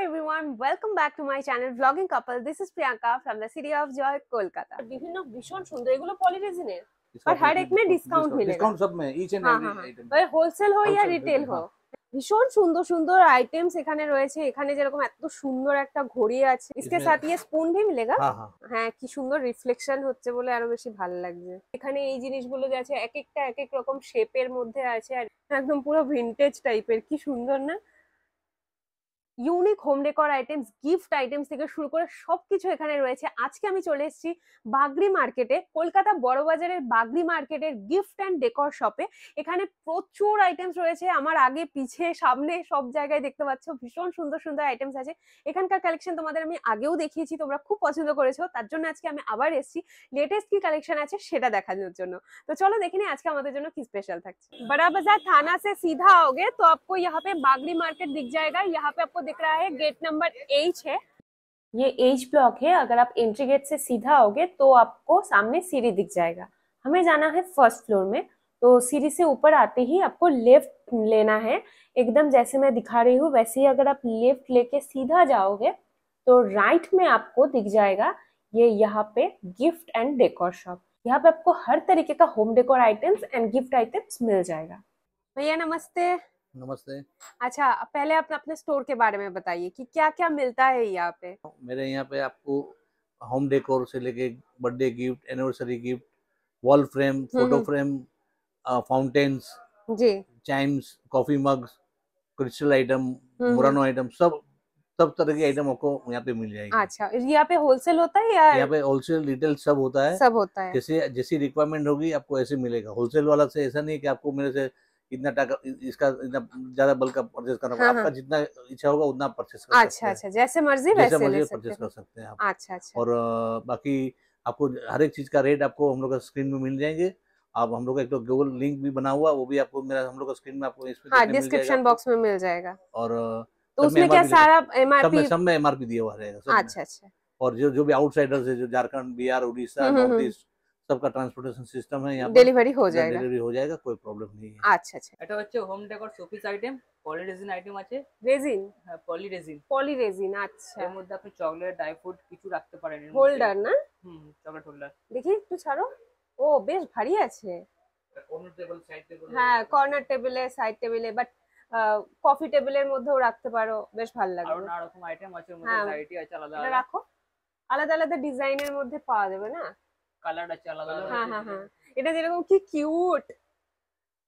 Hi everyone, welcome back to my channel Vlogging Couple. This is Priyanka from the city of Joy, Kolkata. বিভিন্ন ভীষণ সুন্দর এগুলো পলিরেজিনের पर हर एक में डिस्काउंट मिलेगा। डिस्काउंट सब में ईच एंड एवरी आइटम, पर होलसेल हो या রিটেল हो, ভীষণ সুন্দর সুন্দর আইটেমস এখানে রয়েছে। এখানে যেরকম এত সুন্দর একটা ঘড়ি আছে, इसके साथ ये स्पून भी मिलेगा। হ্যাঁ, কি সুন্দর রিফ্লেকশন হচ্ছে বলে আরো বেশি ভালো লাগছে। এখানে এই জিনিসগুলো যে আছে এক একটা এক এক রকম শেপের মধ্যে আছে আর একদম পুরো ভিনটেজ টাইপের, কি সুন্দর না। Unique home decor items, gift items থেকে শুরু করে সবকিছু এখানে রয়েছে। আজকে আমি চলে এসেছি বাগরি মার্কেটে, কলকাতা বড়বাজারের বাগরি মার্কেটের গিফট অ্যান্ড ডেকর শপে। এখানে প্রচুর আইটেমস রয়েছে, আমার আগে পিছে সামনে সব জায়গায় দেখতে পাচ্ছ ভীষণ সুন্দর সুন্দর আইটেমস আছে। এখানকার কালেকশন তোমাদের আমি আগেও দেখিয়েছি, তোমরা খুব পছন্দ করেছো, তার জন্য আজকে আমি আবার এসেছি লেটেস্ট কি কালেকশন আছে সেটা দেখানোর জন্য। তো চলো দেখে নিই আজকে আমাদের জন্য কি স্পেশাল থাকছে। बड़ा बाजार थाना से सीधा आओगे तो आपको यहाँ पे बागरी मार्केट दिख जाएगा। यहाँ पे आपको दिख रहा है गेट नंबर H है, ये H ब्लॉक है। अगर आप एंट्री गेट से सीधा आओगे तो आपको सामने सीढ़ी दिख जाएगा। हमें जाना है फर्स्ट फ्लोर में, तो सीढ़ी से ऊपर आते ही आपको लेफ्ट लेना है। एकदम जैसे मैं दिखा रही हूँ वैसे ही अगर आप लेफ्ट लेके सीधा जाओगे तो राइट में आपको दिख जाएगा ये यहाँ पे गिफ्ट एंड डेकोर शॉप। यहाँ पे आपको हर तरीके का home decor items and gift items मिल जाएगा। भैया नमस्ते। नमस्ते। अच्छा, पहले आप अपने स्टोर के बारे में बताइए कि क्या क्या मिलता है यहाँ पे। मेरे यहाँ पे आपको होम डेकोर से लेके birthday gift, anniversary gift, wall frame, photo frame, fountains जी, chimes, coffee mugs, crystal item, Murano item, सब तरह की आइटम आपको यहाँ पे मिल जाएगी। अच्छा, यहाँ पे होलसेल होता है या यहाँ पे होलसेल रिटेल सब होता है? सब होता है। जैसी रिक्वायरमेंट होगी आपको ऐसे मिलेगा। होलसेल वाला से ऐसा नहीं कि आपको मेरे से इतना टाका इसका इतना ज्यादा बल्क का परचेज करना पड़ेगा। आपका जितना इच्छा होगा उतना परचेज कर सकते हैं। अच्छा अच्छा, जैसे मर्जी वैसे परचेज कर सकते हैं आप। अच्छा अच्छा। और बाकी आपको हर एक चीज का रेट आपको हम लोग का स्क्रीन में मिल जाएंगे। आप हम लोग का एक तो गूगल लिंक भी बना हुआ, वो भी आपको मेरा हम लोग का स्क्रीन में आपको डिस्क्रिप्शन बॉक्स में मिल जाएगा। और तो उसमें क्या सारा एमआरपी, सब में एमआरपी दिया हुआ रहेगा। अच्छा अच्छा। और जो भी आउटसाइडर्स है, जो झारखंड, बिहार, उड़ीसा, नॉर्थ ईस्ट, सबका ट्रांसपोर्टेशन सिस्टम है यहाँ पर। डेलीवरी हो जाएगा, कोई प्रॉब्लम नहीं है। अच्छा अच्छा। এটা হচ্ছে home decor showpiece item, polyresin item আছে। রেজিন? হ্যাঁ, পলিরেজিন। পলিরেজিন, আচ্ছা। এর মধ্যে আপনি চকলেট, ড্রাই ফ্রুট কিছু রাখতে পারেন। হোল্ডার না? Chocolate holder. দেখি একটু ছাড়ো। ও বেশ ভারী আছে। Corner table, side table. হ্যাঁ, কর্নার টেবিলে, সাইড টেবিলে, বাট কফি টেবিলের মধ্যেও রাখতে পারো, বেশ ভালো লাগবে। আর নানা রকম আইটেম আছে, মধ্যে ভ্যারাইটি আছে আলাদা এটা আলাদা। রাখো, আলাদা আলাদা ডিজাইনের মধ্যে পাওয়া যাবে না? কালার আছে আলাদা আলাদা। হ্যাঁ হ্যাঁ হ্যাঁ, এটা যেরকম কি কিউট,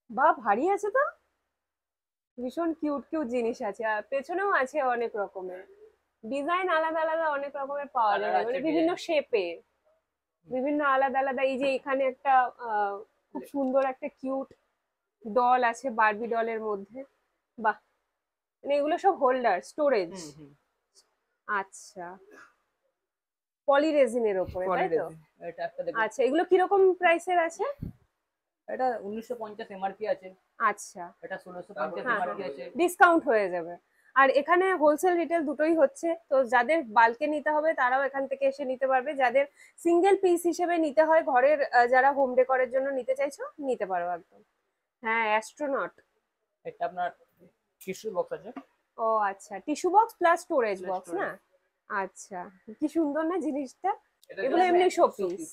বা ভারী আছে তো, ভীষণ কিউট কিউট জিনিস আছে। আর পেছনেও আছে অনেক রকমের ডিজাইন, আলাদা আলাদা অনেক রকমের পাওয়া যাবে, মানে বিভিন্ন শেপে, বিভিন্ন আলাদা আলাদা। এই যে এখানে একটা খুব সুন্দর একটা কিউট ডল আছে, বারবি ডলের মধ্যে। বাহ, মানে এগুলো সব হোল্ডার, স্টোরেজ। আচ্ছা, পলিরেজিনের উপরে, তাই তো? এটা একটা দেখুন। আচ্ছা, এগুলো কি রকম প্রাইসের আছে? এটা 1950 এমআরপি আছে। আচ্ছা, এটা 1650 এমআরপি আছে। ডিসকাউন্ট হয়ে যাবে। আর এখানে হোলসেল রিটেল দুটোই হচ্ছে, তো যাদের বাল্কে নিতে হবে তারাও এখান থেকে এসে নিতে পারবে। যাদের সিঙ্গেল পিস হিসেবে নিতে হয়, ঘরের যারা হোম ডেকোরের জন্য নিতে চাইছো নিতে পারো একদম। হ্যাঁ, অ্যাস্ট্রোনট। এটা আপনার টিস্যু বক্স আছে। ও আচ্ছা, tissue box plus storage box না? আচ্ছা, কি সুন্দর না জিনিসটা। এগুলো এমনি শোপিস।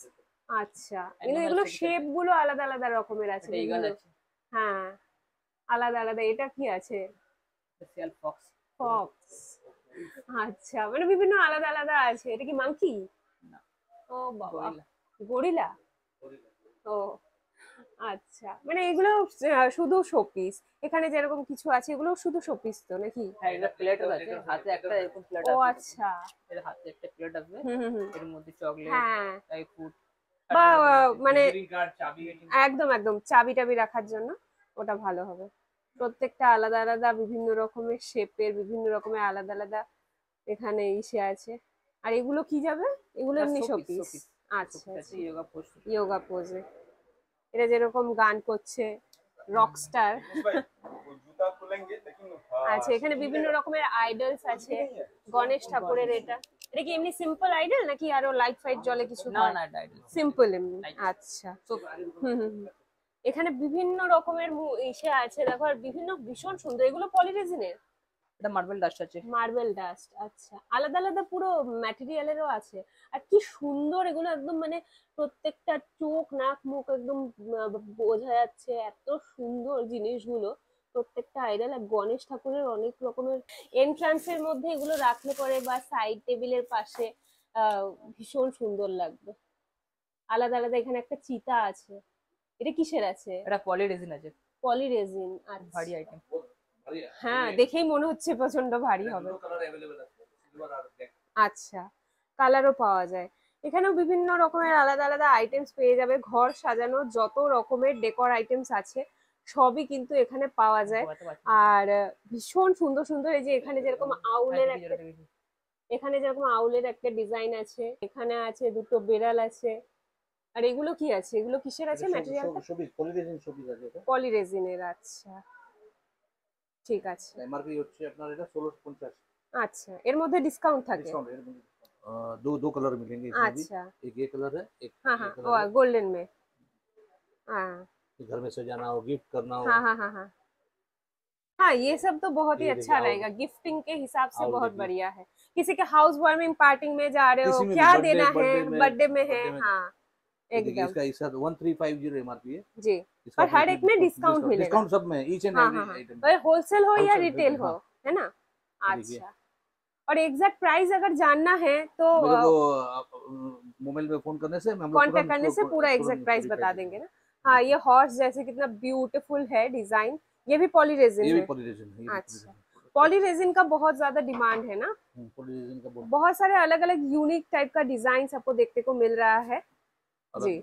আচ্ছা, এগুলো শেপ গুলো আলাদা আলাদা রকমের আছে। হ্যাঁ, আলাদা আলাদা। এটা কি আছে? Self box. ফক্স। আচ্ছা, মানে বিভিন্ন আলাদা আলাদা আছে। এটা কি মাংকি? না। ও বাবা, গরিলা। ও আচ্ছা, মানে এগুলো শুধু শোপিস। এখানে যেরকম কিছু আছে এগুলো শুধু শোপিস তো নাকি? হ্যাঁ, এটা প্লেটও আছে, হাতে একটা এরকম প্লেট আছে। ও আচ্ছা, এর হাতে একটা প্লেট আছে, এর মধ্যে চকলেট, ড্রাই ফ্রুট বা মানে একদম একদম চাবি টাবি রাখার জন্য ওটা ভালো হবে। প্রত্যেকটা আলাদা আলাদা, বিভিন্ন রকমের শেপের, বিভিন্ন রকমের আলাদা আলাদা এখানে ইসে আছে। আর এগুলো কি যাবে? এগুলো এমনি শোপিস। আচ্ছা, যোগা পোজে। এটা যেরকম গান করছে রকস্টার। আচ্ছা, এখানে বিভিন্ন রকমের আইডলস আছে। গণেশ ঠাকুরের এটা কি এমনি সিম্পল আইডল নাকি আরো লাইট ফাইট জলে কিছু? না না, এটা আইডল সিম্পল এমনি। আচ্ছা, এখানে বিভিন্ন রকমের ইসে আছে, দেখো। আর বিভিন্ন ভীষণ সুন্দর। এগুলো পলিরেজিনের? এটা মার্বেল ডাস্ট আছে। মার্বেল ডাস্ট, আচ্ছা আলাদা আলাদা পুরো ম্যাটেরিয়ালেরও আছে। আর কি সুন্দর এগুলো, একদম মানে প্রত্যেকটা চোখ নাক মুখ একদম বোঝা যাচ্ছে, এত সুন্দর জিনিসগুলো প্রত্যেকটা আইডল। আর গণেশ ঠাকুরের অনেক রকমের এন্ট্রান্সের মধ্যে এগুলো রাখলে পরে বা সাইড টেবিলের পাশে আহ ভীষণ সুন্দর লাগবে। আলাদা আলাদা এখানে একটা চিতা আছে, এটা কিসের আছে? এটা পলি রেজিন আছে, পলি রেজিন, ভারী আচ্ছা। আইটেম। হ্যাঁ দেখেই মনে হচ্ছে প্রচন্ড ভারী হবে। আচ্ছা, কালারও পাওয়া যায়। এখানেও বিভিন্ন রকমের আলাদা আলাদা আইটেমস পেয়ে যাবে। ঘর সাজানোর যত রকমের ডেকোর আইটেমস আছে সবই কিন্তু এখানে পাওয়া যায়। আর ভীষণ সুন্দর সুন্দর, এই যে এখানে যেরকম আউলের একটা ডিজাইন আছে, এখানে আছে দুটো বেড়াল আছে। আর এগুলো কি আছে, এগুলো কিসের আছে ম্যাটেরিয়ালটা? পলি রেজিনের, আচ্ছা ঠিক আছে। এমআরপি হচ্ছে আপনার এটা 1650। আচ্ছা, এর মধ্যে ডিসকাউন্ট থাকে? डिस्काउंट है दो कलर मिलेंगे इसमें भी। अच्छा, एक ये कलर है, एक हाँ ये हाँ, कलर वो है। गोल्डन में, हाँ घर में सजाना हो, गिफ्ट करना हो। हाँ हाँ हाँ हाँ हाँ, ये सब तो बहुत ही ये अच्छा देखिए, रहेगा, गिफ्टिंग के हिसाब से आउल बहुत देखिए। बढ़िया है। किसी के हाउस वार्मिंग पार्टी में जा रहे हो, किसी में भी क्या बर्थडे देना है, बर्थडे में है, बर्थडे में हाँ ये देखिए, एकदम इसका इस 1350 एमआरपी है। जी। इसका और हर इसमें एक में डिस्काउंट मिलेगा? डिस्काउंट सब में, ईच एंड हाँ एवरी हाँ हाँ, आइटम। और होलसेल हो या Wholesale, रिटेल हो, हाँ। है ना? ये देखिए। अच्छा, और एग्जैक्ट प्राइस अगर जानना है तो मेरे को मोबाइल पे फोन करने से हम लोग कांटेक्ट तुरंत करने से पूरा एग्जैक्ट प्राइस बता देंगे ना। हाँ, ये हॉर्स जैसे कितना ब्यूटीफुल है डिजाइन, ये भी पॉली ये रेजिन भी है? पॉलीरेजिन है, ये भी अच्छा, पॉली रेजिन का बहुत ज्यादा डिमांड है ना, पॉलीरेजिन का बहुत बहुत सारे अलग अलग यूनिक टाइप का डिजाइन आपको देखने को मिल रहा है जी।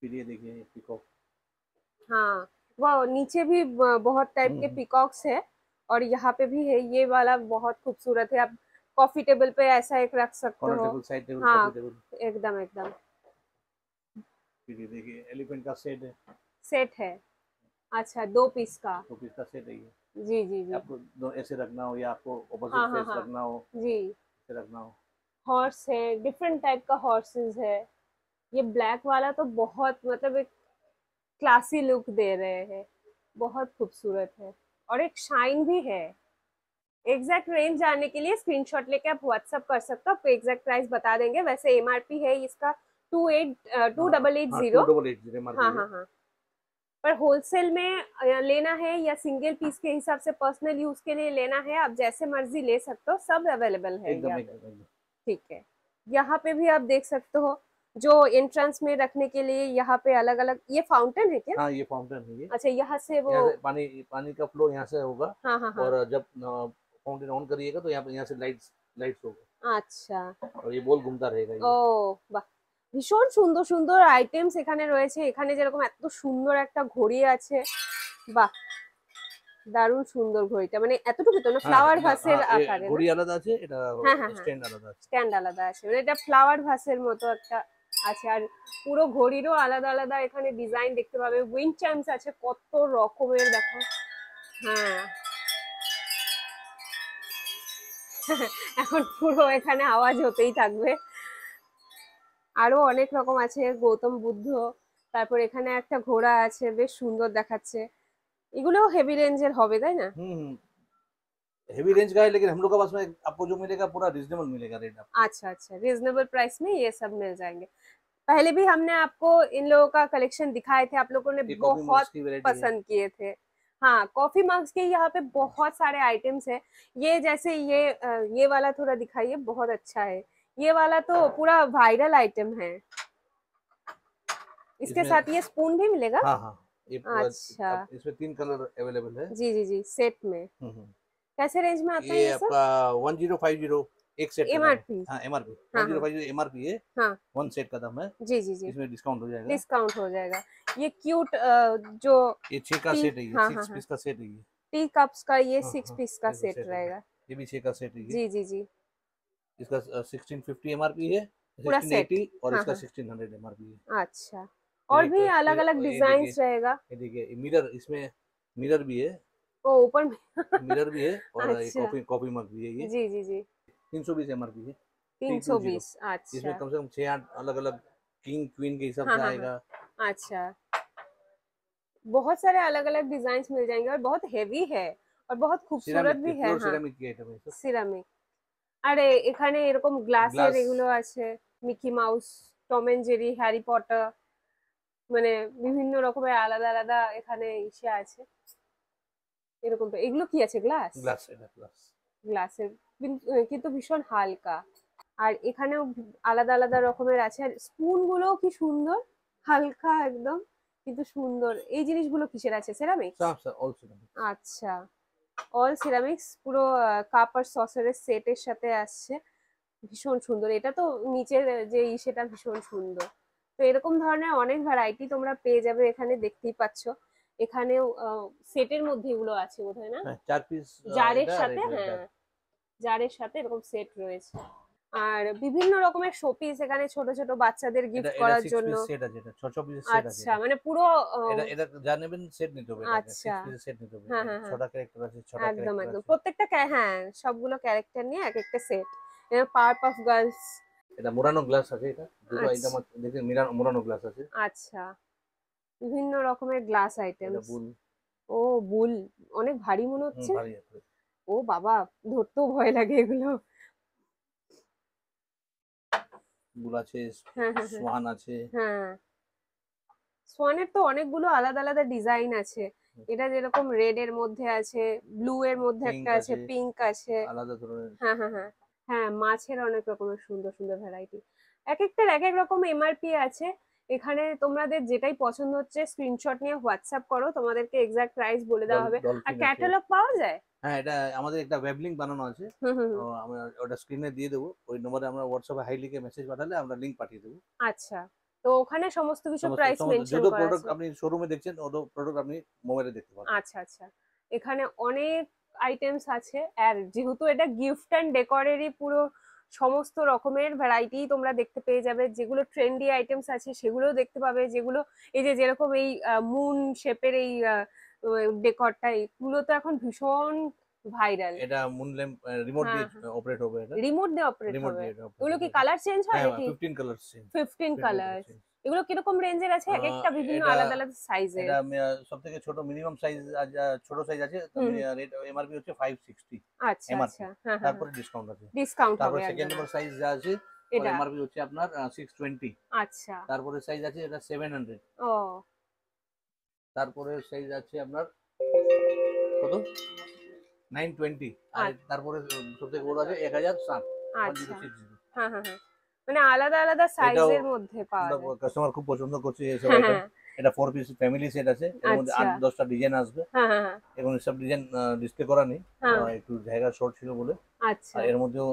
फिर ये देखिए पीकॉक। हाँ, वो नीचे भी बहुत टाइप के पीकॉक्स है, और यहाँ पे भी है, ये वाला बहुत खूबसूरत है। आप कॉफी टेबल पे ऐसा एक रख सकते कॉर्नर हो। टेबल, साइड टेबल, हाँ कॉफी टेबल। एकदम एकदम। फिर ये देखिए एलिफेंट का सेट है, सेट है, अच्छा 2 पीस का? 2 पीस का सेट है ये। जी जी जी, आपको दो ऐसे रखना हो या आपको हाँ ऑपोजिट हाँ फेस हाँ रखना हो, जी। ऐसे रखना हो। हॉर्स है, डिफरेंट टाइप का हॉर्सेस है। ये ब्लैक वाला तो बहुत मतलब एक क्लासी लुक दे रहे हैं, बहुत खूबसूरत है, और एक शाइन भी है। एग्जैक्ट रेंज जानने के लिए स्क्रीनशॉट लेके आप व्हाट्सअप कर सकते हो, आपको एग्जैक्ट प्राइस बता देंगे। वैसे एमआरपी है इसका 2880। 2880 एमआरपी हाँ है। हाँ हाँ, पर होलसेल में लेना है या सिंगल पीस के हिसाब से पर्सनल यूज के लिए लेना है, आप जैसे मर्जी ले सकते हो, सब अवेलेबल है एकदम यहाँ एकदम पे। एकदम। ठीक है, यहाँ पे भी आप देख सकते हो जो एंट्रेंस में रखने के लिए यहाँ पे अलग अलग, ये फाउंटेन है क्या? हाँ ये फाउंटेन है ये। अच्छा, यहाँ से वो यहाँ से पानी का फ्लो यहाँ से होगा। हाँ हाँ हाँ, और जब फाउंटेन ऑन करिएगा तो यहाँ से लाइट्स होगा, अच्छा, और ये बॉल घूमता रहेगा ये। ও বাহ, ভীষণ সুন্দর সুন্দর আইটেমস এখানে রয়েছে। এখানে যেরকম এত সুন্দর একটা ঘড়ি আছে, বাহ দারুণ সুন্দর ঘড়িটা, মানে এতটুকু তো না, ফ্লাওয়ার ভাসের আকারে না? ঘড়ি আলাদা আছে, এটা হ্যাঁ হ্যাঁ হ্যাঁ, স্ট্যান্ড আলাদা আছে। স্ট্যান্ড আলাদা আছে, মানে এটা ফ্লাওয়ার ভাসের মতো একটা আছে। আর পুরো ঘড়িরও আলাদা আলাদা এখানে ডিজাইন দেখতে পাবে। উইন্ড চাইমস আছে কত রকমের, দেখো। হ্যাঁ এখন পুরো এখানে আওয়াজ হতেই থাকবে। আরো অনেক রকম আছে, গৌতম বুদ্ধ, তারপর এখানে একটা ঘোড়া আছে, বেশ সুন্দর দেখাচ্ছে। এগুলোও হেভি রেঞ্জের হবে তাই না? हेवी रेंज का है, लेकिन हम लोग के पास में आपको जो मिलेगा पूरा रीजनेबल मिलेगा रेट आपको। अच्छा अच्छा, रिजनेबल प्राइस में ये सब मिल जाएंगे। पहले भी हमने आपको इन लोगों का कलेक्शन दिखाए थे, आप लोगों ने ये कॉफी बहुत मग्स की वैरायटी है। पसंद किए थे। हाँ, कॉफी मग्स के यहाँ पे बहुत सारे आइटम्स है। ये जैसे ये वाला थोड़ा दिखाइए, बहुत अच्छा है। ये वाला तो पूरा वायरल आइटम है। इसके साथ ये स्पून भी मिलेगा? हाँ हाँ, ये अच्छा, इसमें 3 कलर अवेलेबल है। जी जी जी, सेट में कैसे रेंज में आता है ये ये सब? आपका 1050 एक सेट का दाम है। एमआरपी? हाँ एमआरपी हाँ 1050 एमआरपी है। हाँ 1 सेट का दाम है। जी जी जी, इसमें डिस्काउंट हो जाएगा। डिस्काउंट हो जाएगा। ये क्यूट जो ये 6 का सेट है, ये हाँ 6 हाँ हाँ, पीस का सेट है ये। टी कप्स का ये हाँ 6 हाँ, पीस का ये सेट सेट है। रहेगा। ये भी 6 का सेट है ये। जी जी जी, इसका 1650 एमआरपी है, पूरा सेट। 1680 और हाँ इसका हाँ, 1600 एमआरपी है। अच्छा, और भी अलग अलग डिजाइन रहेगा। ये देखिए मिरर, इसमें मिरर भी है। ओ ऊपर में मिरर भी है, और ये अच्छा, कॉफी मग भी है ये। जी जी जी, 320 एमआरपी है। 320, इसमें अच्छा कम से कम 6-8 अलग अलग किंग क्वीन के हिसाब हाँ से हाँ आएगा। हाँ, अच्छा, बहुत सारे अलग अलग डिजाइन मिल जाएंगे और बहुत हेवी है और बहुत खूबसूरत भी है। हाँ, সিরামিক কি এটা ভাই? সিরামিক। আরে এখানে এরকম গ্লাসের গ্লাস এগুলো আছে, Mickey Mouse, Tom and Jerry, Harry Potter, মানে বিভিন্ন রকমের আলাদা আলাদা এখানে ইসে আছে এরকম। তো এগুলো কি আছে? গ্লাস? গ্লাস, এটা গ্লাস। গ্লাসের কিন্তু ভীষণ হালকা। আর এখানেও আলাদা আলাদা রকমের আছে। আর স্পুন গুলো কি সুন্দর, হালকা একদম কিন্তু সুন্দর। এই জিনিসগুলো কিসের আছে? সেরামিক্স? All ceramic. আচ্ছা, অল সিরামিক্স। পুরো কাপ আর সসারের সেটের সাথে আসছে, ভীষণ সুন্দর। এটা তো নিচের যে সেটা ভীষণ সুন্দর। তো এরকম ধরনের অনেক ভ্যারাইটি তোমরা পেয়ে যাবে এখানে, দেখতেই পাচ্ছ। এখানেও সেটের মধ্যে এগুলো আছে বোধহয়, না? হ্যাঁ, 4 পিস জারের এটা আর সাথে, এটা। হ্যাঁ, জারের সাথে এরকম সেট রয়েছে। আর বিভিন্ন রকমের শোপিস এখানে ছোট ছোট বাচ্চাদের এটা গিফট এটা করার 6 জন্য। পিস সেট আছে, এটা 6 পিস সেট আছে আচ্ছা, এটা। মানে পুরো এটা এটা যা নেবেন সেট নিতে হবে, এটাকে আচ্ছা, 6 পিস সেট নিতে হবে। হ্যাঁ হ্যাঁ হ্যাঁ, 6টা ক্যারেক্টার আছে, 6টা একদম ক্যারেক্টার একদম আছে। প্রত্যেকটা হ্যাঁ, সবগুলো ক্যারেক্টার নিয়ে এক একটা সেট। পাওয়ার পাফ গার্লস। এটা মোড়ানো গ্লাস আছে, এটা দুটো আচ্ছা আইটেম দেখে মোড়ানো গ্লাস আছে। আচ্ছা, বিভিন্ন রকমের গ্লাস এটা আইটেমস। বুল। ও, বুল। অনেক ভারী মনে হচ্ছে। ভারী আছে। ও বাবা, ধরতেও ভয় লাগে এগুলো। বুল আছে, হ্যাঁ হ্যাঁ হ্যাঁ সোয়ান আছে। হ্যাঁ, সোয়ানের তো অনেকগুলো আলাদা আলাদা ডিজাইন আছে। এটা যেরকম রেড এর মধ্যে আছে, ব্লু এর মধ্যে পিঙ্ক একটা আছে, আছে, পিঙ্ক আছে। আলাদা ধরনের। হ্যাঁ হ্যাঁ হ্যাঁ হ্যাঁ, মাছের অনেক রকমের সুন্দর সুন্দর ভ্যারাইটি। এক একটার এক এক রকম এমআরপি আছে। এখানে তোমাদের যেটাই পছন্দ হচ্ছে স্ক্রিনশট নিয়ে হোয়াটসঅ্যাপ করো, তোমাদেরকে এক্সাক্ট প্রাইস বলে দেওয়া হবে। আর ডলফিন আছে। ক্যাটালগ পাওয়া যায়? হ্যাঁ, এটা আমাদের একটা ওয়েব লিংক বানানো আছে। হুম হুম হুম। আমরা ওটা স্ক্রিনে দিয়ে দেবো। ওই নম্বরে আমরা হোয়াটসঅ্যাপে হাই লিখে মেসেজ পাঠালে আমরা লিংক পাঠিয়ে দেবো। আচ্ছা, তো ওখানে সমস্ত কিছু সমস্ত প্রাইস সমস্ত মেনশন যত করা প্রোডাক্ট আছে? আপনি শোরুমে দেখছেন অত প্রোডাক্ট আপনি মোবাইলে দেখতে পাবেন। আচ্ছা আচ্ছা, এখানে অনেক আইটেমস আছে। আর যেহেতু এটা গিফট অ্যান্ড ডেকোরেরই পুরো সমস্ত রকমের ভ্যারাইটি তোমরা দেখতে পেয়ে যাবে। যেগুলো ট্রেন্ডি আইটেমস আছে সেগুলোও দেখতে পাবে। যেগুলো এই যে যেরকম এই মুন শেপের এই ডেকরটা, এগুলো তো এখন ভীষণ ভাইরাল। এটা মুন ল্যাম্প রিমোট হ্যাঁ দিয়ে হ্যাঁ, অপারেট হবে। এটা রিমোট দিয়ে অপারেট রিমোট হবে? দিয়ে এটা অপারেট এগুলো কি হবে। কালার চেঞ্জ হয় হ্যাঁ, নাকি? 15 কালার চেঞ্জ। 15 কালার। এগুলো কিরকম রেঞ্জের আছে? এক একটা বিভিন্ন এটা আলাদা আলাদা সাইজের। এটা সবথেকে ছোট মিনিমাম সাইজ, ছোট সাইজ আছে, হুম, রেট এমআরপি হচ্ছে 560 আচ্ছা এমআরপি। আচ্ছা, হ্যাঁ হ্যাঁ তারপরে ডিসকাউন্ট আছে। ডিসকাউন্ট তারপরে হবে সেকেন্ড একদম। নম্বর সাইজ যা আছে ওর এটা এমআরপি হচ্ছে আপনার 620। আচ্ছা, তারপরে সাইজ আছে এটা 700। ও তারপরে সাইজ আছে আপনার কত 920। আর আচ্ছা তারপরে সবথেকে বড় আছে 1060 আচ্ছা, 1060। হ্যাঁ হ্যাঁ হ্যাঁ, মানে আলাদা আলাদা এটাও সাইজের মধ্যে পাওয়া আমরা যায়। কাস্টমার খুব পছন্দ করছে এইসব হ্যাঁ আইটেম। হ্যাঁ, এটা 4 পিস ফ্যামিলি সেট আছে, এর মধ্যে আচ্ছা, 8-10টা ডিজাইন আসবে হ্যাঁ হ্যাঁ হ্যাঁ এবং সব ডিজাইন ডিসপ্লে করা নেই, হ্যাঁ, একটু জায়গা শর্ট ছিল বলে। আচ্ছা, আর এর মধ্যেও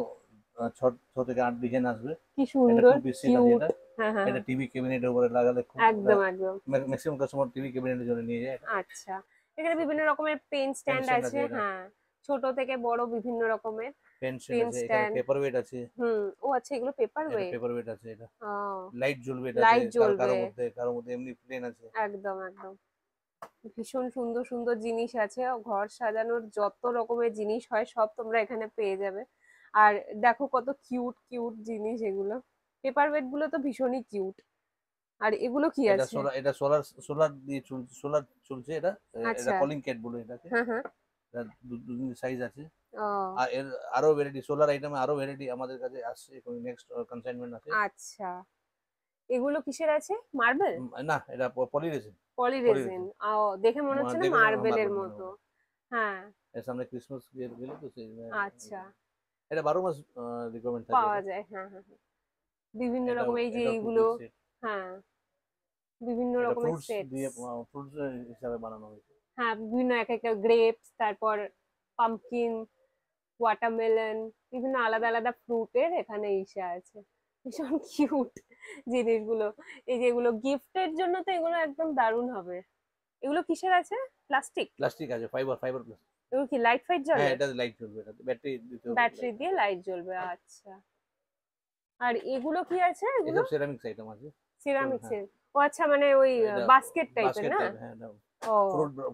6 থেকে 8 ডিজাইন আসবে। কি এটা সুন্দর 2 পিস সেট আছে। কিউট। এটা হ্যাঁ হ্যাঁ এটা হ্যাঁ, টিভি ক্যাবিনেটের উপরে লাগালে খুব একদম একদম। ম্যাক্সিমাম কাস্টমার টিভি ক্যাবিনেটের জন্য নিয়ে যায়। আচ্ছা, এখানে বিভিন্ন রকমের পেন পেন স্ট্যান্ড স্ট্যান্ড আছে। আছে, এটা হ্যাঁ, ছোট থেকে বড় বিভিন্ন রকমের পেন স্ট্যান্ড পেন আছে, এখানে স্ট্যান্ড। পেপার ওয়েট আছে। ও আচ্ছা, এগুলো পেপার এটা ওয়েট। পেপার ওয়েট আছে। এটা ও, লাইট জ্বলবে, এটাতে লাইট জ্বলবে। কারোর মধ্যে এমনি প্লেন আছে। একদম একদম, ভীষণ সুন্দর সুন্দর জিনিস আছে। ঘর সাজানোর যত রকমের জিনিস হয় সব তোমরা এখানে পেয়ে যাবে। আর দেখো কত কিউট কিউট জিনিস এগুলো। পেপার ওয়েট গুলো তো ভীষণই কিউট। আর এগুলো কি এটা আছে? এটা সোলার দিয়ে সোলার চলছে। এটা এটা আচ্ছা, কলিং ক্যাট বলে এটাকে। হ্যাঁ হ্যাঁ, এটা দুদিন সাইজ আছে। ও আর এর আরো ভ্যারাইটি, সোলার আইটেমে আরো ভ্যারাইটি আমাদের কাছে আসছে, এখন নেক্সট কনসাইনমেন্ট আছে। আচ্ছা, এগুলো কিসের আছে? মার্বেল? না, এটা পলিরেজিন। পলিরেজিন। ও, দেখে মনে হচ্ছে না দেখে মার্বেলের মার্বেল মনে মতো। হবে। হ্যাঁ, এর সামনে ক্রিসমাস গেলে তো সেই আচ্ছা, এটা 12 মাস রিকোয়ারমেন্ট থাকে পাওয়া এটা। যায়। হ্যাঁ হ্যাঁ হ্যাঁ, বিভিন্ন এটা রকম এই যে এটা 2 এইগুলো। Piece set. হ্যাঁ, বিভিন্ন এটা রকমের ফ্রুটস সেট। দিয়ে ফ্রুটস হিসাবে বানানো হয়েছে। হ্যাঁ, বিভিন্ন এক একটা গ্রেপস, তারপর পাম্পকিন, ওয়াটারমেলন, বিভিন্ন আলাদা আলাদা ফ্রুটের এখানে ইসে আছে। ভীষণ কিউট জিনিসগুলো। এই যে এগুলো গিফটের জন্য তো এগুলো একদম দারুণ হবে। এগুলো কিসের আছে? প্লাস্টিক? প্লাস্টিক আছে, ফাইবার প্লাস্টিক। এগুলো কি লাইট ফাইট জ্বলে? হ্যাঁ, এটা লাইট জ্বলবে, এটা ব্যাটারি দিতে হবে। ব্যাটারি দিয়ে লাইট জ্বলবে, আচ্ছা। আর এগুলো কি আছে? এগুলো এসব সেরামিক্স আইটেম আছে। সিরামিক্স হ্যাঁ, এর? ও আচ্ছা, মানে ওই এটা বাস্কেট টাইপের বাস্কেট না? টাইপ। হ্যাঁ, এটা ও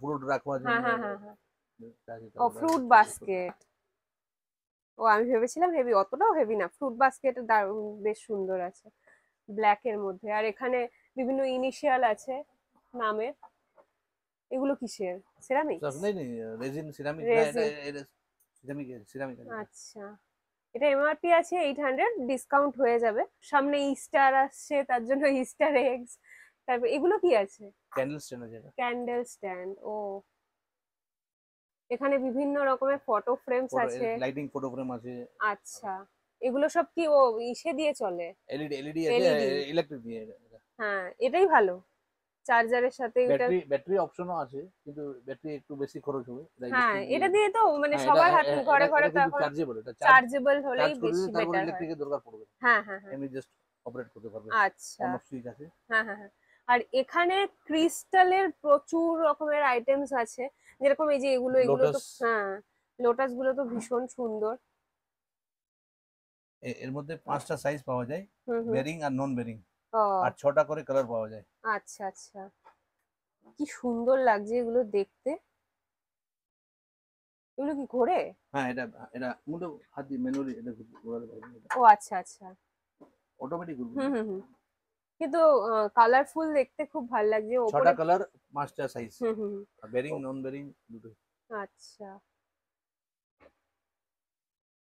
ফ্রুট রাখার হ্যাঁ জন্য হ্যাঁ হ্যাঁ হ্যাঁ, আছে। ও তারপরে ফ্রুট বাস্কেট। ও, আমি ভেবেছিলাম হেভি, অতটাও হেভি না। ফ্রুট বাস্কেট দারুণ, বেশ সুন্দর আছে ব্ল্যাক এর মধ্যে। আর এখানে বিভিন্ন ইনিশিয়াল আছে নামের। এগুলো কিসের, সেরামিক? सब नहीं रेजिन सिरामिक ना Resin। এটা সিরামিক সিরামিক আচ্ছা, এটা এমআরপি আছে 800, ডিসকাউন্ট হয়ে যাবে। সামনে ইস্টার আসছে, তার জন্য ইস্টার এগস। তারপর এগুলো কি আছে? ক্যান্ডেল স্ট্যান্ড আছে এটা ক্যান্ডেল স্ট্যান্ড। ও, এখানে বিভিন্ন রকমের ফটো ফ্রেমস আছে। লাইটিং ফটো ফ্রেম আছে আচ্ছা, এগুলো সব কি ও ইসে দিয়ে চলে? এলইডি আছে এলইডি। ইলেকট্রিক দিয়ে হ্যাঁ, এটাই ভালো, চার্জারের সাথে এটা। ব্যাটারি অপশনও আছে কিন্তু ব্যাটারি একটু বেশি খরচ হবে হ্যাঁ, ইলেকট্রিক দিয়ে এটা দিয়ে তো মানে হ্যাঁ সবার হাতে ঘরে এটা ঘরে তো কিন্তু এখন চার্জেবল এটা চার্জেবল হলেই চার্জ করে বেশি দিলে তারপর বেটার হয়। ইলেকট্রিকের দরকার পড়বে না হ্যাঁ হ্যাঁ হ্যাঁ। এমনি জাস্ট অপারেট করতে পারবে আচ্ছা, অন অফ সুইচ আছে হ্যাঁ হ্যাঁ হ্যাঁ। আর এখানে ক্রিস্টালের প্রচুর রকমের আইটেমস আছে, যেরকম এই যে এগুলো তো, লোটাস হ্যাঁ, লোটাস গুলো তো ভীষণ সুন্দর। এর মধ্যে 5টা সাইজ পাওয়া যায় হুম হুম। বেরিং আর নন বেরিং ও আর 6টা করে কালার পাওয়া যায় আচ্ছা আচ্ছা, কি সুন্দর লাগছে এগুলো দেখতে। এগুলো কি ঘোরে? হ্যাঁ এটা এটা মোটো হাত দিয়ে ম্যানুয়ালি এটা ঘোরাতে পারবেন এটা ও আচ্ছা আচ্ছা। অটোমেটিক ঘুরবে হুম হুম হুম। কিন্তু কালারফুল দেখতে খুব ভালো লাগছে ওপরে। 6টা কালার 5টা সাইজ হুম হুম হুম। আর বেরিং নন বেরিং দুটো আচ্ছা,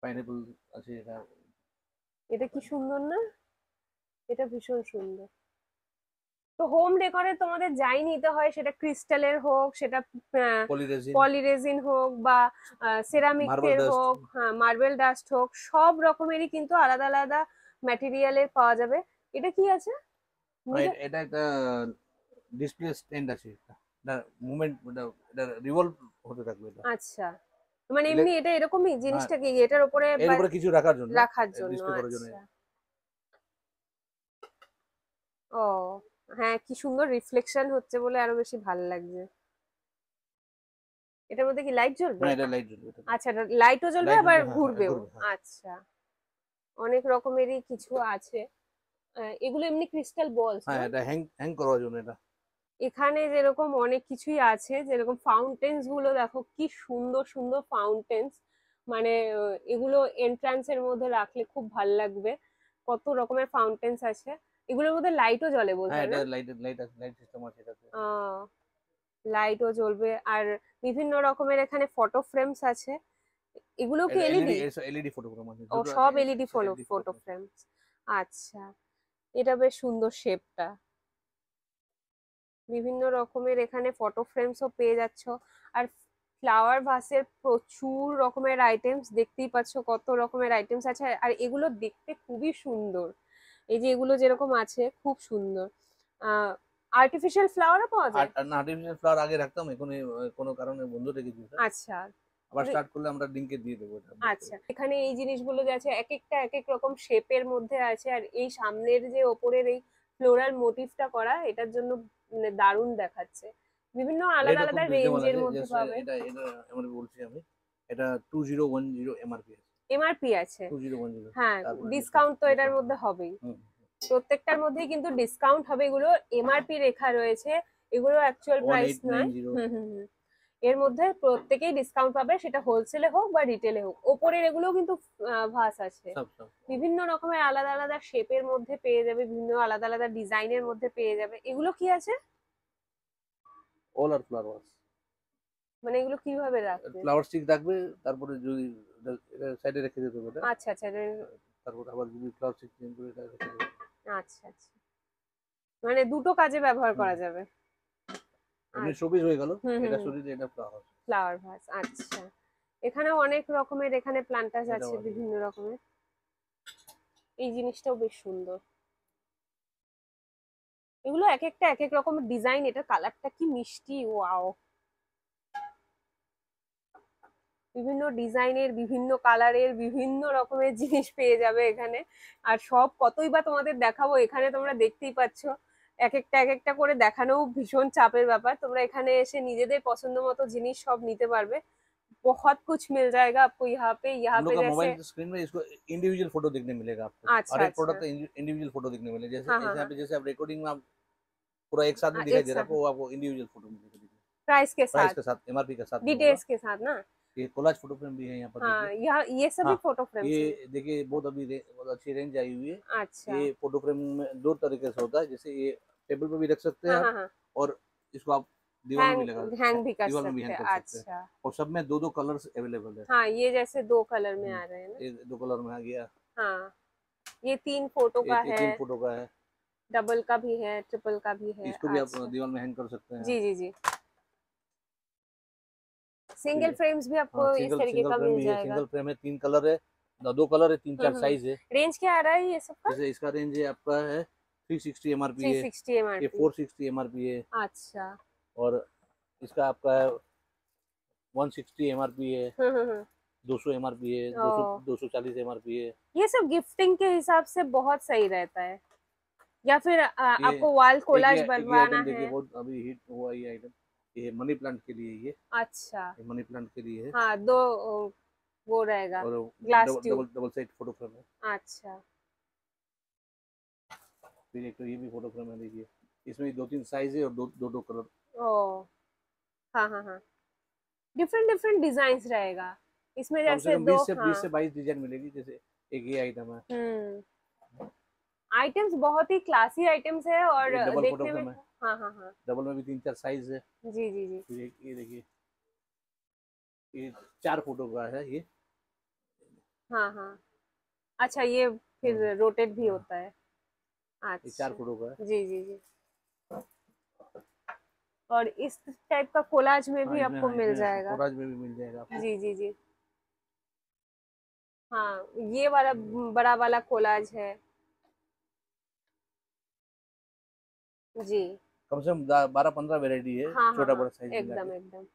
পাইনাপল আছে এটা এটা কি সুন্দর না, এটা ভীষণ সুন্দর। তো হোম ডেকোরে তোমাদের যাই নিতে হয়, সেটা ক্রিস্টালের হোক, সেটা পলিরেজিন পলিরেজিন হোক বা মার্বেল সেরামিকের ডাস্ট হোক, মার্বেল ডাস্ট হোক, সব রকমেরই কিন্তু আলাদা আলাদা ম্যাটেরিয়ালের পাওয়া যাবে। এটা কি আছে? রাইট এটা একটা ডিসপ্লে স্ট্যান্ড আছে এটা মুভমেন্ট এটা রিভলভ হতে থাকবে এটা আচ্ছা, মানে এমনি এটা এরকমই জিনিসটা কি এটার উপরে এর উপরে কিছু রাখার জন্য রাখার জন্য? ডিসপ্লে করার জন্য আচ্ছা, ও হ্যাঁ, কি সুন্দর রিফ্লেকশন হচ্ছে বলে আরো বেশি ভালো লাগছে। এটার মধ্যে কি লাইট জ্বলবে? হ্যাঁ এটা লাইট জ্বলবে এটা আচ্ছা, লাইটও জ্বলবে লাইট আবার জ্বলবে হ্যাঁ ঘুরবেও? ঘুরবে হ্যাঁ আচ্ছা, অনেক রকমেরই কিছু আছে। এগুলো এমনি ক্রিস্টাল বলস হ্যাঁ না? এটা হ্যাং করার জন্য এটা এখানে যেরকম অনেক কিছুই আছে, যেরকম ফাউন্টেন্স গুলো দেখো কি সুন্দর সুন্দর ফাউন্টেন্স, মানে এগুলো এন্ট্রান্স এর মধ্যে রাখলে খুব ভাল লাগবে। কত রকমের ফাউন্টেন্স আছে, এগুলোর মধ্যে লাইটও জ্বলে বোধ হ্যাঁ হয় এটা না? লাইট সিস্টেম আছে এটাতে লাইটও জ্বলবে। আর বিভিন্ন রকমের এখানে ফটো ফ্রেমস আছে, এগুলো কি এটা এলইডি? এলইডি ফটোগ্রাম আছে ও, দুটো সব আছে এলইডি এলইডি ফটো ফটোগ্রাম ফ্রেমস। আচ্ছা, এটা বেশ সুন্দর শেপটা। বিভিন্ন রকমের এখানে ফটো ফ্রেমসও পেয়ে যাচ্ছ। আর ফ্লাওয়ার ভাসের প্রচুর রকমের আইটেমস দেখতেই পাচ্ছ, কত রকমের আইটেমস আছে। আর এগুলো দেখতে খুবই সুন্দর, এই যে এগুলো যেরকম আছে খুব সুন্দর। আর্টিফিশিয়াল ফ্লাওয়ারও পাওয়া যায়? আর না আর্টিফিশিয়াল ফ্লাওয়ার আগে রাখতাম এখন কোনো কারণে বন্ধ রেখেছি এটা আচ্ছা আবার স্টার্ট করলে আমরা লিংকে দিয়ে দেবো এটা আচ্ছা, এখানে এই জিনিসগুলো যে আছে এক একটা এক এক রকম শেপের মধ্যে আছে। আর এই সামনের যে ওপরের এই ফ্লোরাল মোটিভটা করা, এটার জন্য মানে দারুণ দেখাচ্ছে। বিভিন্ন আলাদা রেটও আলাদা খুব রিজনেবল রেঞ্জের আছে মধ্যে জাস্ট পাবে। এটা এটা আমার বলছি আমি এটা 2010 এমআরপি আছে এমআরপি আছে? 2010 হ্যাঁ, তারপরে ডিসকাউন্ট তো এটার মধ্যে হবেই, হুম প্রত্যেকটার মধ্যেই কিন্তু ডিসকাউন্ট হবে। এগুলো এমআরপি লেখা রয়েছে, এগুলো অ্যাকচুয়াল প্রাইস নয়। 1890 হুম হুম হুম। এর মধ্যে প্রত্যেকেই ডিসকাউন্ট পাবে, সেটা হোলসেলে হোক বা রিটেলে হোক। ওপরের এগুলো কিন্তু ভাস আছে, সব সব বিভিন্ন রকমের আলাদা আলাদা শেপের মধ্যে পেয়ে যাবে, বিভিন্ন আলাদা আলাদা ডিজাইনের মধ্যে পেয়ে যাবে। এগুলো কি আছে? অল আর ফ্লাওয়ার মানে এগুলো কিভাবে রাখবে? ফ্লাওয়ার স্টিক রাখবে তারপরে যদি এটা সাইডে রেখে দিতে হবে এটা আচ্ছা আচ্ছা তারপর আবার যদি ফ্লাওয়ার স্টিক চেঞ্জ করে এটা রেখে দেবে আচ্ছা আচ্ছা, মানে দুটো কাজে ব্যবহার করা যাবে। এমনি শোপিস হয়ে গেল হুম হুম এটা হুম। শরীরে এটা ফ্লাওয়ার ফ্লাওয়ার ভাস, আচ্ছা। এখানেও অনেক রকমের এখানে প্লান্টাস এটাও আছে আছে। বিভিন্ন রকমের। এই জিনিসটাও বেশ সুন্দর। এগুলো এক একটা এক এক রকমের ডিজাইন, এটার কালারটা কি মিষ্টি, ওয়াও! বিভিন্ন ডিজাইনের, বিভিন্ন কালারের, বিভিন্ন রকমের জিনিস পেয়ে যাবে এখানে। আর সব কতই বা তোমাদের দেখাবো, এখানে তোমরা দেখতেই পাচ্ছ এক একটা করে দেখানোও ভীষণ চাপের ব্যাপার। তোমরা এখানে এসে নিজেদের পছন্দ মতো জিনিস সব নিতে পারবে। बहुत कुछ मिल जाएगा आपको यहाँ पे हम लोग का जैसे। मोबाइल स्क्रीन में इसको इंडिविजुअल फोटो देखने मिलेगा आपको अच्छा हर एक अच्छा, प्रोडक्ट का इंडिविजुअल फोटो देखने मिलेगा जैसे हाँ हाँ यहाँ हाँ, पे जैसे आप रिकॉर्डिंग में आप पूरा एक साथ में दिखाई एक दे रहा है साथ आपको वो आपको इंडिविजुअल फोटो मिलेगा प्राइस के प्राइस साथ, के साथ एमआरपी के साथ मिलेगा डिटेल्स के साथ ना? ये कोलाज फोटो फ्रेम भी है यहाँ पर हाँ, देखिए यहाँ ये सभी हाँ फोटो फ्रेम्स ये हैं। देखिए बहुत अभी बहुत अच्छी रेंज आई हुई है अच्छा, ये फोटो फ्रेम में दो तरीके से होता है जैसे ये टेबल पे भी रख सकते हैं हाँ आप हाँ हाँ, और इसको आप दीवार में भी लगा हैंग भी कर दीवार में भी सकते हैंग हैं। कर सकते हैं। अच्छा और सब में दो दो कलर्स अवेलेबल है। हाँ, ये जैसे 2 कलर में आ रहे हैं ना। ये 2 कलर में आ गया। हाँ, ये 3 फोटो का ये है, 3 फोटो का है। डबल का भी है, ट्रिपल का भी है। इसको भी आप अच्छा दीवार में हैंग कर सकते हैं। जी जी जी। सिंगल फ्रेम्स भी आपको हाँ, इस सिंगल तरीके सिंगल का फ्रेम मिल भी है। जाएगा। सिंगल फ्रेम है, 3 कलर है, 2 कलर है, 3-4 साइज है। रेंज क्या आ रहा है ये सबका? जैसे इसका रेंज है आपका है 360 एमआरपी है, 360 ये एमआरपी। 460 एमआरपी है, अच्छा और इसका आपका है 160 एमआरपी है, हम्म। 200 एमआरपी है, ओ, 240 एमआरपी है। ये सब गिफ्टिंग के हिसाब से बहुत सही रहता है, या फिर ये आपको वॉल कोलाज एक ये बनवाना आइटम देखिए, है। बहुत अभी हिट हुआ ये आइटम। ये मनी प्लांट के लिए, अच्छा ये मनी प्लांट के लिए है। हाँ, 2 वो रहेगा, और glass double tube. Double double side photo frame है। अच्छा फिर एक तो ये भी फोटो फ्रेम है, देखिए इसमें 2-3 साइज है और दो दो कलर। ओ हाँ हाँ हाँ, डिफरेंट डिफरेंट डिजाइन रहेगा इसमें, कम से जैसे कम 2 20 हाँ। से 22 डिजाइन मिलेगी। जैसे एक ये आइटम है, आइटम्स बहुत ही क्लासी आइटम्स है और ये डबल फोटो देखने में। फ्रेम है। हाँ हाँ हाँ डबल में भी 3-4 साइज है। जी जी जी। फिर एक ये देखिए, ये 4 फोटो का है ये। हाँ हाँ अच्छा, ये हाँ, फिर रोटेट भी हाँ, होता है। ये 4 अच्छा फोटो का है। जी जी जी। और इस टाइप का कोलाज में भी आपको हाँ, मिल इसमें जाएगा। कोराज में भी मिल जाएगा आपको। जी जी जी। हाँ, ये वाला बड़ा वाला कोलाज है जी। कम से कम 12-15 वेरायटी है, हाँ हाँ छोटा हाँ बड़ा साइज मिला एकदम के। एकदम।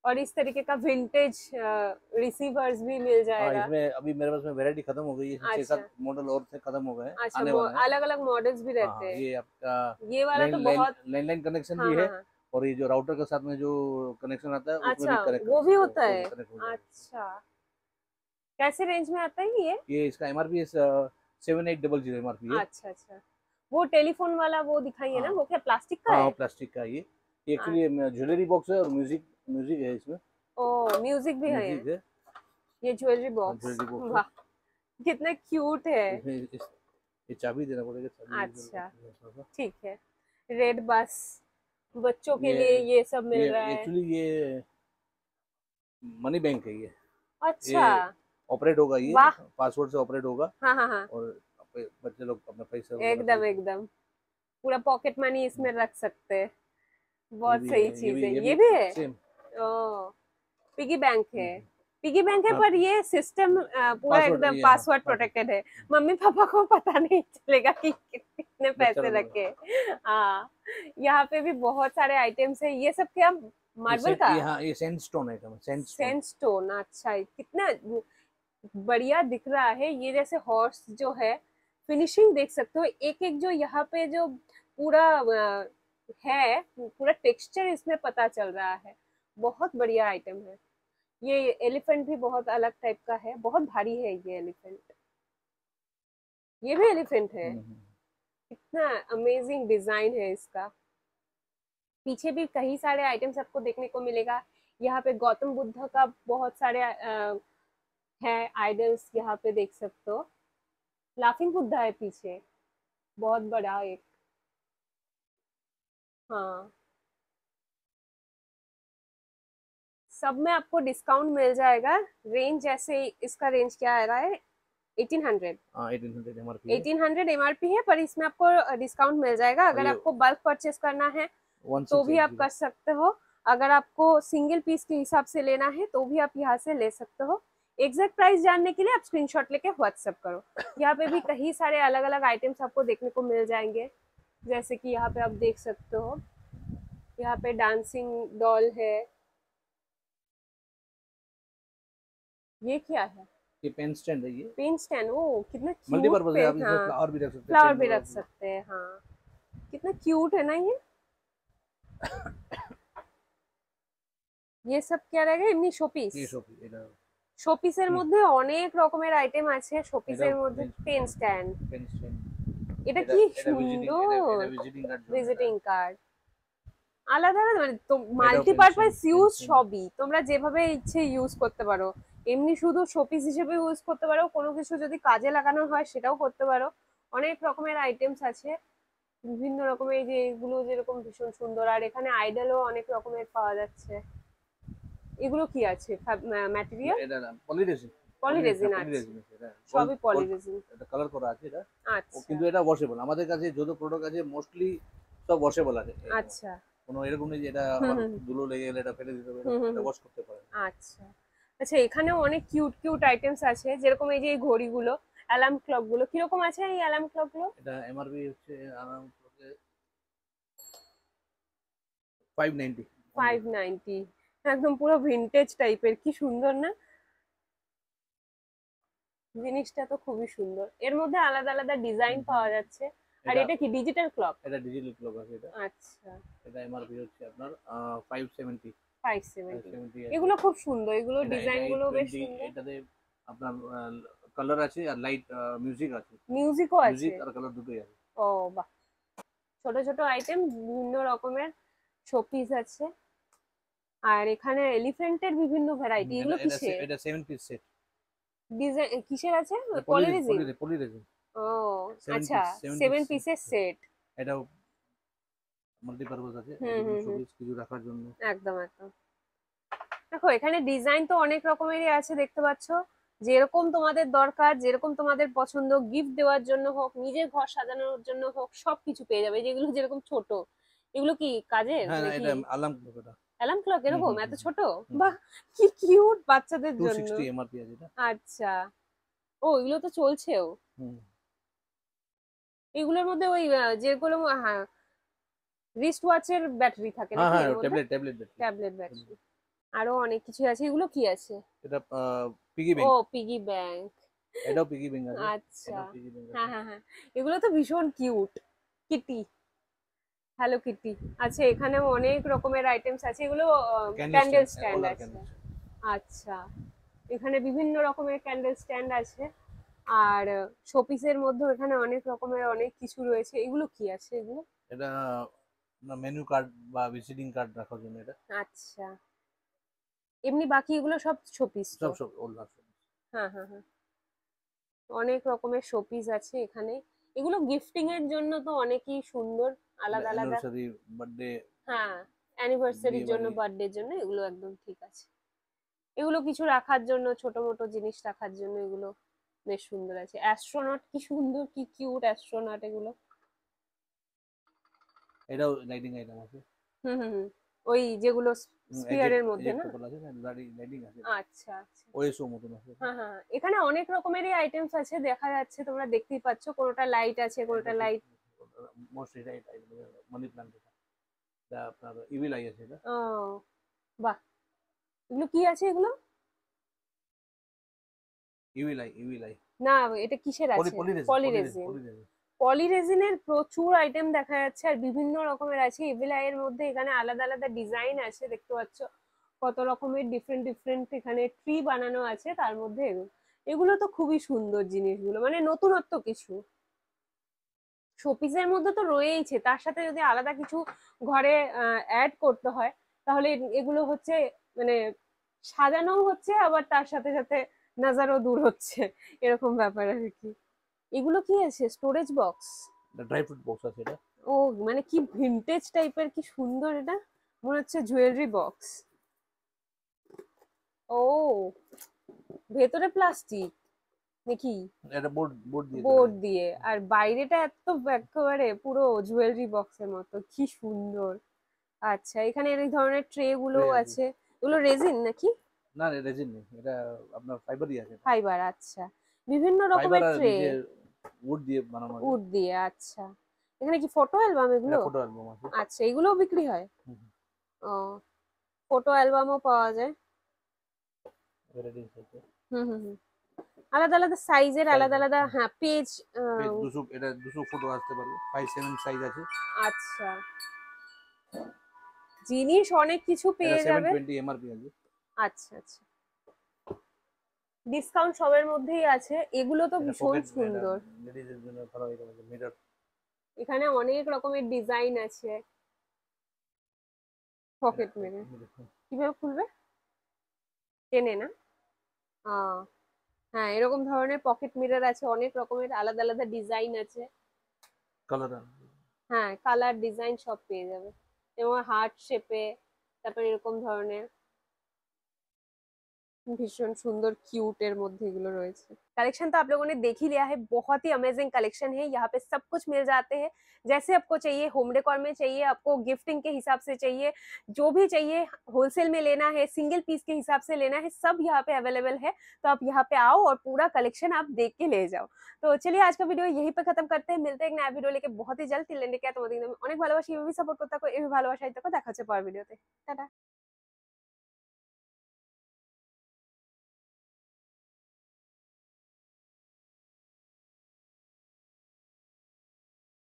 और इस तरीके का विंटेज रिसीवर्स भी मिल हाँ, जाएगा। इसमें अभी मेरे पास में वैरायटी खत्म हो गई है, 6-7 अच्छा मॉडल और से खत्म हो गए हैं, अच्छा, आने वाले हैं। अलग अलग मॉडल्स भी हाँ रहते हाँ, हैं। ये आपका ये वाला तो बहुत। लैंडलाइन कनेक्शन हाँ भी हाँ है, हाँ और ये जो राउटर के साथ में जो कनेक्शन आता है उसमें भी अच्छा, कनेक्ट कर वो भी सकते हो, होता वो है। भी कनेक्ट हो जाएगा। अच्छा, कैसे रेंज में आता है ये? ये इसका एमआरपी है 7800 एमआरपी है। अच्छा अच्छा, वो टेलीफोन वाला वो दिखाइए ना, हाँ वो क्या प्लास्टिक का हाँ, है? प्लास्टिक का ये हाँ। एक्चुअली ज्वेलरी बॉक्स है, और म्यूजिक म्यूजिक है इसमें। ओ, म्यूजिक भी है म्यूजिक है। ये ज्वेलरी हाँ, बॉक्स। ज्वेलरी बॉक्स है। वाह, कितना क्यूट है। इसमें ये चाबी देना पड़ेगा, चाबी अच्छा थोड़ा ठीक है। रेड बस, बच्चों सा। के लिए ये सब मिल ये रहा है। एक्चुअली ये मनी बैंक है अच्छा ये ऑपरेट होगा, ये वाह। पासवर्ड से ऑपरेट होगा, हाँ हाँ हाँ और बच्चे लोग अपना पैसा वगैरह एकदम भेज। एकदम, पूरा पॉकेट मनी इसमें रख सकते हैं। ये बहुत भी सही है, चीज है, ये ये भी भी है। सेम। ओ, पिगी बैंक है। पिगी बैंक है, हाँ, पर ये सिस्टम पूरा पासवर्ड एकदम ये, हाँ पासवर्ड प्रोटेक्टेड है। मम्मी पापा को पता नहीं चलेगा कि कितने बच्चा पैसे लोग। रखे। हाँ, यहाँ पे भी बहुत सारे आइटम्स है। ये सब क्या, मार्बल का? हाँ, ये सैंडस्टोन आइटम है, सैंडस्टोन। सैंडस्टोन। अच्छा, कितना बढ़िया दिख रहा है ये। जैसे हॉर्स जो है, फिनिशिंग देख सकते हो, एक एक जो यहाँ पे जो पूरा है, पूरा टेक्सचर इसमें पता चल रहा है। बहुत बढ़िया आइटम है। ये एलिफेंट भी बहुत अलग टाइप का है, बहुत भारी है ये एलिफेंट। ये भी एलिफेंट है। कितना अमेजिंग डिजाइन है इसका। पीछे भी कई सारे आइटम्स आपको देखने को मिलेगा। यहाँ पे गौतम बुद्ध का बहुत सारे है आइडल्स, यहाँ पे देख सकते हो। लाफिंग बुद्धा है पीछे, बहुत बड़ा एक। हाँ, सब में आपको डिस्काउंट मिल जाएगा। रेंज जैसे इसका रेंज क्या आ रहा है, 1800। हाँ, 1800 एमआरपी है। 1800 एमआरपी है, पर इसमें आपको डिस्काउंट मिल जाएगा। और अगर ये आपको बल्क परचेस करना है तो भी आप 1680। कर सकते हो। अगर आपको सिंगल पीस के हिसाब से लेना है तो भी आप यहाँ से ले सकते हो। एग्जैक्ट प्राइस जानने के लिए आप स्क्रीनशॉट लेके व्हाट्सएप करो। यहाँ पे भी कई सारे अलग अलग आइटम्स आपको देखने को मिल जाएंगे। जैसे कि यहाँ पे आप देख सकते हो, यहाँ पे डांसिंग डॉल है। ये क्या है? ये पेन स्टैंड है ये। Pen stand. ओ, कितना क्यूट मल्टीपर्पज है, पेन। आप इसमें हाँ, फ्लावर भी रख सकते हैं, फ्लावर पेन भी वगैरह रख सकते हैं। हाँ, कितना क्यूट है ना ये। ये सब क्या रहेगा, এমনি শোপিস? ये শোপিস, এটা শোপিসের মধ্যে অনেক রকমের আইটেম আছে। এটাও শোপিসের মধ্যে পেন স্ট্যান্ড। Pen stand. এটা এটা কি এটা ভিজিটিং, সুন্দর। এটা ভিজিটিং কার্ড জন্য। ভিজিটিং কার্ড আলাদা আলাদা, মানে তো এটাও মাল্টিপারপাস ইউজ পেন। সবই তোমরা যেভাবে ইচ্ছে ইউজ করতে পারো। এমনি শুধু শোপিস হিসেবে ইউজ করতে পারো, কোনো কিছু যদি কাজে লাগানো হয় সেটাও করতে পারো। অনেক রকমের আইটেমস আছে। বিভিন্ন রকমের এই যে এগুলো যেরকম ভীষণ সুন্দর, আর এখানে আইডলও অনেক রকমের পাওয়া যাচ্ছে। এগুলো কি আছে ম্যাটেরিয়াল? এটা পলিরেজিন, পলিরেজিন আছে, পলিরেজিন এটা সবই পলিরেজিন। এটা কালার করা আছে এটা। ও আচ্ছা কিন্তু এটা ওয়াশেবল, আমাদের কাছে যত প্রোডাক্ট আছে মোস্টলি সব ওয়াশেবল আছে। আচ্ছা। কোনো এরকম নেই যে এটা হুম আবার হুম ধুলো লেগে গেলে এটা ফেলে দিতে হবে, হুম হুম এটা হুম। ওয়াশ করতে পারে। আচ্ছা আচ্ছা, এখানেও অনেক কিউট কিউট আইটেমস আছে, যেরকম এই যে এই ঘড়িগুলো, অ্যালার্ম ক্লক গুলো কিরকম আছে এই অ্যালার্ম ক্লক গুলো? এটা এমআরপি হচ্ছে আরাউন্ড 590 only। 590, একদম পুরো ভিনটেজ টাইপের, কি সুন্দর না জিনিসটা, তো খুবই সুন্দর। এর মধ্যে আলাদা আলাদা ডিজাইন পাওয়া যাচ্ছে। আর এটা এটা কি ডিজিটাল ক্লক? এটা ডিজিটাল ক্লক আছে এটা। আচ্ছা, এটা এমআরপি হচ্ছে আপনার 570। 570। 570 আছে। এগুলো খুব সুন্দর, এগুলো এটা ডিজাইন গুলো বেশ 820, সুন্দর। এটাতে আপনার কালার আছে আর লাইট মিউজিক আছে। মিউজিকও আছে? মিউজিক আর কালার দুটোই আছে। ও বাহ, ছোট ছোট আইটেম, বিভিন্ন রকমের শোপিস আছে। আর এখানে এলিফ্যান্টের বিভিন্ন ভ্যারাইটি, এগুলো এটা কিসের এটা 7 পিস সেট। ডিজাইন, কিসের আছে? পলিরেজিন, পলিরেজিন? পলিরেজিন ও 7 আচ্ছা, পিস, 7 পিসের সেট। এটাও মাল্টিপারপাস আছে, হুম এটা হুম হুম, শোপিস কিছু রাখার জন্য। একদম একদম। দেখো এখানে ডিজাইন তো অনেক রকমেরই আছে, দেখতে পাচ্ছ। যেরকম তোমাদের দরকার, যেরকম তোমাদের পছন্দ, গিফট দেওয়ার জন্য হোক, নিজের ঘর সাজানোর জন্য হোক, সবকিছু পেয়ে যাবে। যেগুলো যেরকম ছোট, এগুলো কি কাজের হ্যাঁ নাকি? এটা আলাম ক্লক এটা। অ্যালার্ম ক্লক হুম এরকম হুম এত হুম ছোট? হুম। বাহ, কি কিউট বাচ্চাদের জন্য। 260 এমআরপি আছে এটা। আচ্ছা, ও এগুলো তো চলছেও। হুম। এগুলোর মধ্যে ওই যেগুলো, হ্যাঁ, রিস্ট ওয়াচের ব্যাটারি থাকে হ্যাঁ নাকি হ্যাঁ, এর মধ্যে? Tablet battery. Tablet battery. আরো অনেক কিছু আছে, এগুলো কি আছে? এটা পিগি ও ব্যাংক। Piggy bank. এটাও পিগি ব্যাংক আছে। আচ্ছা, এটাও পিগি ব্যাংক হ্যাঁ আছে। হ্যাঁ হ্যাঁ, এগুলো তো ভীষণ কিউট। Kitty, hello Kitty. আচ্ছা, এখানেও অনেক রকমের আইটেমস আছে, এগুলো candle candle stand, stand all আর আছে। Candle stand. আচ্ছা, এখানে বিভিন্ন রকমের ক্যান্ডেল স্ট্যান্ড আছে। আর শোপিসের মধ্যেও এখানে অনেক রকমের অনেক কিছু রয়েছে। এগুলো কি আছে এগুলো? এটা মেনু কার্ড বা ভিজিটিং কার্ড রাখার জন্য এটা। আচ্ছা, এমনি বাকি এগুলো সব শোপিস তো? সব সব ওল আর সব। হ্যাঁ হ্যাঁ হ্যাঁ, অনেক রকমের শোপিস আছে এখানে। এগুলো গিফটিং এর জন্য তো অনেকই সুন্দর, আলাদা আলাদা। অ্যানিভার্সারি, বার্থডে, হ্যাঁ, অ্যানিভার্সারির বিয়ে জন্য, বাড়ি। বার্থডের জন্য এগুলো একদম ঠিক আছে। এগুলো কিছু রাখার জন্য, ছোট মোটো জিনিস রাখার জন্য এগুলো বেশ সুন্দর আছে। অ্যাস্ট্রোনট, কি সুন্দর, কি কিউট অ্যাস্ট্রোনট এগুলো। এটাও লাইটিং আইটেম আছে। হুম হুম হুম, ওই যেগুলো স্পিয়ারের মধ্যে এজেক্ট না? পেপার আছে না, লাইটিং আছে। আচ্ছা আচ্ছা, ওএসও মতন আছে। হ্যাঁ হ্যাঁ হ্যাঁ। এখানে অনেক রকমেরই আইটেমস আছে, দেখা যাচ্ছে, তোমরা দেখতেই পাচ্ছ। কোনোটা লাইট আছে, এটা কোনোটা লাইট। মোস্ট এটা মানি প্ল্যান্ট এটা। এটা আপনার ইভিল আই আছে এটা। ও বাহ, এগুলো কি আছে এগুলো? Evil I. না, এটা কিসের আছে? পলিরেজিন, পলিরেজিন। পলিরেজিন। পলিরেজিনের প্রচুর আইটেম দেখা যাচ্ছে, আর বিভিন্ন রকমের আছে। এভিলাই এর মধ্যে এখানে আলাদা আলাদা ডিজাইন আছে, দেখতে পাচ্ছ কত রকমের ডিফারেন্ট ডিফারেন্ট এখানে ট্রি বানানো আছে। তার মধ্যে এগুলো, এগুলো তো খুবই সুন্দর জিনিসগুলো, মানে নতুনত্ব কিছু। শোপিসের মধ্যে তো রয়েইছে, তার সাথে যদি আলাদা কিছু ঘরে অ্যাড করতে হয়, তাহলে এগুলো হচ্ছে মানে সাজানোও হচ্ছে, আবার তার সাথে সাথে নাজারও দূর হচ্ছে, এরকম ব্যাপার আর কি। এগুলো কি আছে? Storage box? Dry fruit box আছে এটা। ও মানে কি ভিনটেজ টাইপের, কি সুন্দর এটা, মনে হচ্ছে জুয়েলারি বক্স। ও, ভেতরে প্লাস্টিক নাকি? এটা বোর্ড বোর্ড দিয়ে তৈরি। বোর্ড দিয়ে, আর বাইরেটা এত একেবারে পুরো জুয়েলারি বক্সের মতো, কি সুন্দর। আচ্ছা, এখানে এই ধরনের ট্রে গুলো ট্রে আছে। আছে। এগুলো রেজিন নাকি? না রেজিন নেই, এটা আপনার ফাইবারই আছে। ফাইবার, আচ্ছা। বিভিন্ন ফাইবার রকমের আর ট্রে, নিচে উড দিয়ে বানানো আছে। উড দিয়ে, আচ্ছা। এখানে কি ফটো অ্যালবাম এটা এগুলো? ফটো অ্যালবাম আছে। আচ্ছা, এগুলোও বিক্রি হয়? হুম, ও, ফটো অ্যালবামও পাওয়া যায়। ভ্যারাইটিস আছে। হুম হুম হুম, আলাদা আলাদা সাইজের, সাইজ আলাদা আলাদা, আছে। হ্যাঁ, পেজ। 200, এটা 200 ফটো আসতে পারবে, 5-7 সাইজ আছে। আচ্ছা, জিনিস অনেক কিছু এটা পেয়ে যাবে। 720 এমআরপি আছে। আচ্ছা আচ্ছা, ডিসকাউন্ট সবের মধ্যেই আছে। এগুলো তো এটা ভীষণ পকেট, এটা সুন্দর। লেডিজের জন্য ভালো আইটেম আছে, মিরর। এখানে অনেক রকমের ডিজাইন আছে। পকেট মেরে কিভাবে খুলবে? টেনে না? আহ, হ্যাঁ, এরকম ধরনের পকেট মিরর আছে, অনেক রকমের আলাদা আলাদা ডিজাইন আছে। কালার। হ্যাঁ কালার ডিজাইন সব পেয়ে যাবে এবং হার্ট শেপে তারপর এরকম ধরনের भीषण सुंदर क्यूट এর মধ্যে এগুলো রয়েছে कलेक्शन तो आप लोगों ने देख ही लिया है बहुत ही अमेजिंग कलेक्शन है यहाँ पे सब कुछ मिल जाते हैं जैसे आपको चाहिए होम डेकोर में चाहिए आपको गिफ्टिंग के हिसाब से चाहिए जो भी चाहिए होलसेल में लेना है सिंगल पीस के हिसाब से लेना है सब यहाँ पे अवेलेबल है तो आप यहाँ पे आओ और पूरा कलेक्शन आप देख के ले जाओ तो चलिए आज का वीडियो यहीं पे खत्म करते हैं मिलते हैं एक नया वीडियो लेके बहुत ही जल्द তিনলেন্ডে কে তোমাদের অনেক ভালোবাসি এভাবে সাপোর্ট করতে থাকো এভাবে ভালোবাসাই থাকো দেখা হচ্ছে পরের ভিডিওতে টাটা